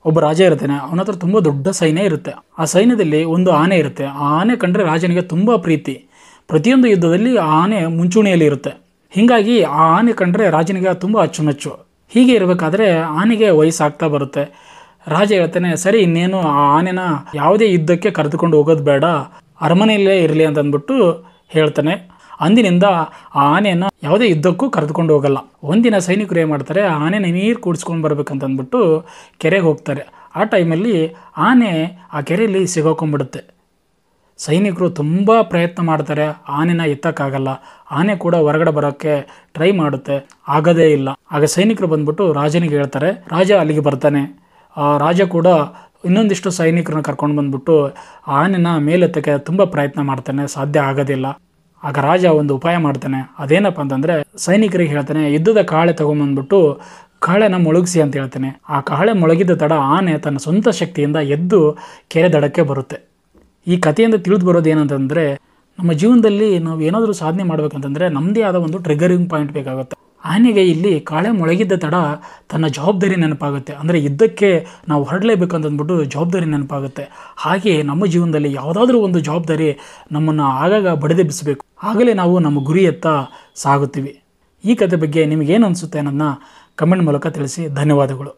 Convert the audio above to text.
ಒಬ್ಬ ರಾಜ ಇರ್ತಾನೆ, ಅವನ ಹತ್ರ ತುಂಬ ದೊಡ್ಡ ಸೈನ್ಯ ಇರುತ್ತೆ. ಆ ಸೈನ್ಯದಲ್ಲಿ ಒಂದು ಆನೆ ಇರುತ್ತೆ. ಆ ಆನೆ ಕಂಡ್ರೆ ರಾಜನಿಗೆ ತುಂಬ ಪ್ರೀತಿ. ಪ್ರತಿಯೊಂದು ಯುದ್ಧದಲ್ಲಿ ಆ ಆನೆ ಮುಂಚೂಣಿಯಲ್ಲಿ ಇರುತ್ತೆ. ಹೀಗಾಗಿ ಆ ಆನೆ ಕಂಡ್ರೆ ರಾಜನಿಗೆ ತುಂಬ ಅಚ್ಚುಮೆಚ್ಚು. ಹೀಗೆ ಇರಬೇಕಾದ್ರೆ ಆನೆಗೆ ವಯಸ್ಸಾಗ್ತಾ ಬರುತ್ತೆ. ರಾಜ ಹೇಳ್ತಾನೆ, ಸರಿ ಇನ್ನೇನು ಆ ಆನೆನ ಯಾವುದೇ ಯುದ್ಧಕ್ಕೆ ಕರೆದುಕೊಂಡು ಹೋಗೋದು ಬೇಡ, ಅರಮನೆಯಲ್ಲೇ ಇರಲಿ ಅಂತ ಅಂದ್ಬಿಟ್ಟು ಹೇಳ್ತಾನೆ. ಅಂದಿನಿಂದ ಆ ಆನೆಯನ್ನು ಯಾವುದೇ ಯುದ್ಧಕ್ಕೂ ಕರೆದುಕೊಂಡು ಹೋಗಲ್ಲ. ಒಂದಿನ ಸೈನಿಕರು ಏನು ಮಾಡ್ತಾರೆ, ಆ ಆನೆನ ನೀರು ಕೂಡಿಸ್ಕೊಂಡು ಬರ್ಬೇಕಂತ ಅಂದ್ಬಿಟ್ಟು ಕೆರೆಗೆ ಹೋಗ್ತಾರೆ. ಆ ಟೈಮಲ್ಲಿ ಆನೆ ಆ ಕೆರೆಯಲ್ಲಿ ಸಿಗೋಕೊಂಡ್ಬಿಡುತ್ತೆ. ಸೈನಿಕರು ತುಂಬ ಪ್ರಯತ್ನ ಮಾಡ್ತಾರೆ, ಆನೆನ ಎತ್ತಕ್ಕಾಗಲ್ಲ. ಆನೆ ಕೂಡ ಹೊರಗಡೆ ಬರೋಕ್ಕೆ ಟ್ರೈ ಮಾಡುತ್ತೆ, ಆಗೋದೇ ಇಲ್ಲ. ಆಗ ಸೈನಿಕರು ಬಂದ್ಬಿಟ್ಟು ರಾಜನಿಗೆ ಹೇಳ್ತಾರೆ. ರಾಜ ಅಲ್ಲಿಗೆ ಬರ್ತಾನೆ. ರಾಜ ಕೂಡ ಇನ್ನೊಂದಿಷ್ಟು ಸೈನಿಕರನ್ನ ಕರ್ಕೊಂಡು ಬಂದ್ಬಿಟ್ಟು ಆನೆನ ಮೇಲೆತ್ತಕ್ಕೆ ತುಂಬ ಪ್ರಯತ್ನ ಮಾಡ್ತಾನೆ, ಸಾಧ್ಯ ಆಗೋದಿಲ್ಲ. ಆಗ ರಾಜ ಒಂದು ಉಪಾಯ ಮಾಡ್ತಾನೆ. ಅದೇನಪ್ಪ ಅಂತಂದರೆ, ಸೈನಿಕರಿಗೆ ಹೇಳ್ತಾನೆ, ಯುದ್ಧದ ಕಾಳೆ ತೊಗೊಂಬಂದ್ಬಿಟ್ಟು ಕಾಳೆನ ಮೊಳಗಿಸಿ ಅಂತ ಹೇಳ್ತಾನೆ. ಆ ಕಾಳೆ ಮೊಳಗಿದ ತಡ ಆನೆ ತನ್ನ ಸ್ವಂತ ಶಕ್ತಿಯಿಂದ ಎದ್ದು ಕೆರೆ ದಡಕ್ಕೆ ಬರುತ್ತೆ. ಈ ಕಥೆಯಿಂದ ತಿಳಿದು ಬರೋದು ಏನಂತಂದರೆ, ನಮ್ಮ ಜೀವನದಲ್ಲಿ ನಾವು ಏನಾದರೂ ಸಾಧನೆ ಮಾಡಬೇಕಂತಂದರೆ ನಮ್ಮದೇ ಆದ ಒಂದು ಟ್ರಿಗರಿಂಗ್ ಪಾಯಿಂಟ್ ಬೇಕಾಗುತ್ತೆ. ಆನೆಗೆ ಇಲ್ಲಿ ಕಾಳೆ ಮೊಳಗಿದ್ದ ತಡ ತನ್ನ ಜವಾಬ್ದಾರಿ ನೆನಪಾಗುತ್ತೆ. ಅಂದರೆ ಯುದ್ಧಕ್ಕೆ ನಾವು ಹೊರಡಲೇಬೇಕಂತಂದ್ಬಿಟ್ಟು ಜವಾಬ್ದಾರಿ ನೆನಪಾಗುತ್ತೆ. ಹಾಗೆ ನಮ್ಮ ಜೀವನದಲ್ಲಿ ಯಾವುದಾದ್ರೂ ಒಂದು ಜವಾಬ್ದಾರಿ ನಮ್ಮನ್ನು ಆಗಾಗ ಬಡಿದೆಬ್ಬಿಸಬೇಕು. ಆಗಲೇ ನಾವು ನಮ್ಮ ಗುರಿಯತ್ತ ಸಾಗುತ್ತೀವಿ. ಈ ಕಥೆ ಬಗ್ಗೆ ನಿಮಗೇನು ಅನಿಸುತ್ತೆ ಅನ್ನೋದನ್ನ ಕಮೆಂಟ್ ಮೂಲಕ ತಿಳಿಸಿ. ಧನ್ಯವಾದಗಳು.